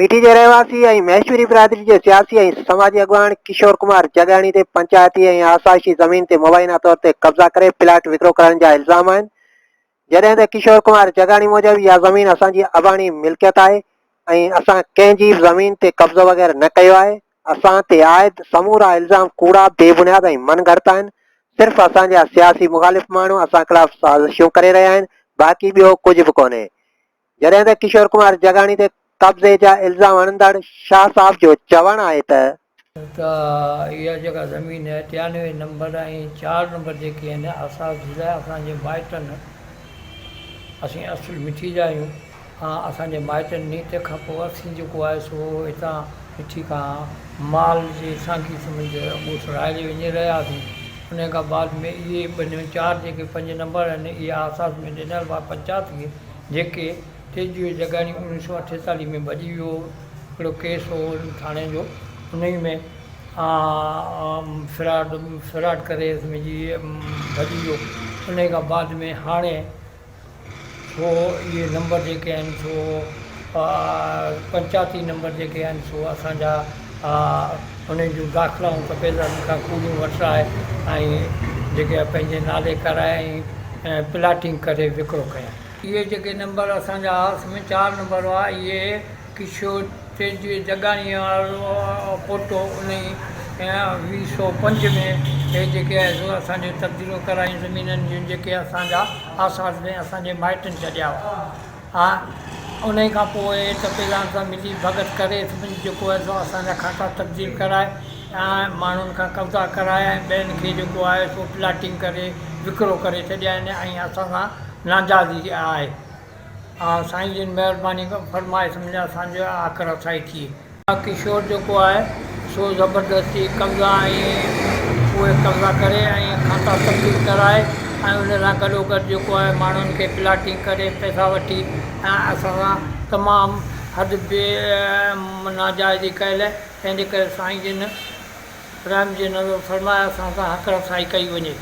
मिठी के रहवासी ऐं महेश्वरी बिरादरी के सियासी ऐं समाजी अगवान किशोर कुमार जगाणी ते पंचायती ऐं आसाइशी ज़मीन ते मुबैना तौर ते कब्ज़ा करे प्लाट विकिरो करण जा इल्ज़ाम आहिनि। जॾहिं त किशोर कुमार जगाणी मूजिबि इहा ज़मीन असांजी अबाणी मिल्कियत आहे ऐं असां कंहिंजी बि ज़मीन ते कब्ज़ो वग़ैरह न कयो आहे। असां ते आयद समूरा इल्ज़ाम कूड़ा बेबुनियाद ऐं मनगढ़ंत आहिनि। सिर्फ़ु असांजा सियासी मुख़ालिफ़ माण्हू असां ख़िलाफ़ साज़िशूं करे रहिया आहिनि, बाक़ी ॿियो कुझु बि कोन्हे। जॾहिं त किशोर कुमार जगाणी ते कब्ज़े जा इल्ज़ाम हणंदड़ शाह साहब जो चवणु आहे त इहा जेका ज़मीन आहे 93 नंबर ऐं 4 नंबर जेके आहिनि असां लाइ असांजे माइटनि असीं असुल मिठी जा आहियूं। असांजे माइटनि नीत खां पोइ असीं जेको आहे सो हितां मिठी खां माल जे साॻी सम्झ ॿुसराए वञी रहियासीं। उन खां बाद में इहे 4 जेके 5 नंबर आहिनि इहा आसास में ॾिनल हुआ पंचायत खे, जेके तेजवीह जगाणी 1948 में भॼी वियो। हिकिड़ो केस हो थाणे जो, उन में फ्रॉड करे मुंहिंजी भॼी वियो। उन खां बाद में हाणे सो इहे नंबर जेके आहिनि सो पंचायती नंबर जेके आहिनि सो असांजा उन्हनि जूं दाख़िलाऊं तपेदारनि खां कूड़ियूं वठराए ऐं जेके पंहिंजे नाले कराए ऐं प्लाटिंग करे विकिरो कया। इहे जेके नंबर असांजा में 4 नंबर हुआ, इहे किशोर तेजवीह जगाणीअ वारो पोटो उन 2005 में हे जेके आहे सो असांजे तब्दीलियूं करायूं ज़मीननि जूं, जेके असांजा आसास में असांजे माइटनि छॾिया हुआ। उन खां पोइ तपेदार सां मिली भगत करे जेको आहे सो असांजा खाता तब्दील कराए ऐं माण्हुनि खां कब्ज़ा कराए ऐं ॿियनि खे जेको आहे सो प्लाटिंग करे विकिरो करे छॾिया आहिनि ऐं असां सां नाजाइज़ी आहे। साईं जिन महिरबानी फरमाए सम्झा असांजो आख़िर असाई थिए। किशोर जेको आहे सो ज़बरदस्ती कब्ज़ा ऐं उहे कब्ज़ा करे ऐं खाता तब्दील कराए ऐं उन सां गॾोगॾु जेको आहे माण्हुनि खे प्लाटिंग करे पैसा वठी ऐं असां सां तमामु हद बे नाजाइज़ी कयल। तंहिंजे करे साईं जिन रहम जे नज़र फरमाए असां सां आख़िर असाई कई वञे।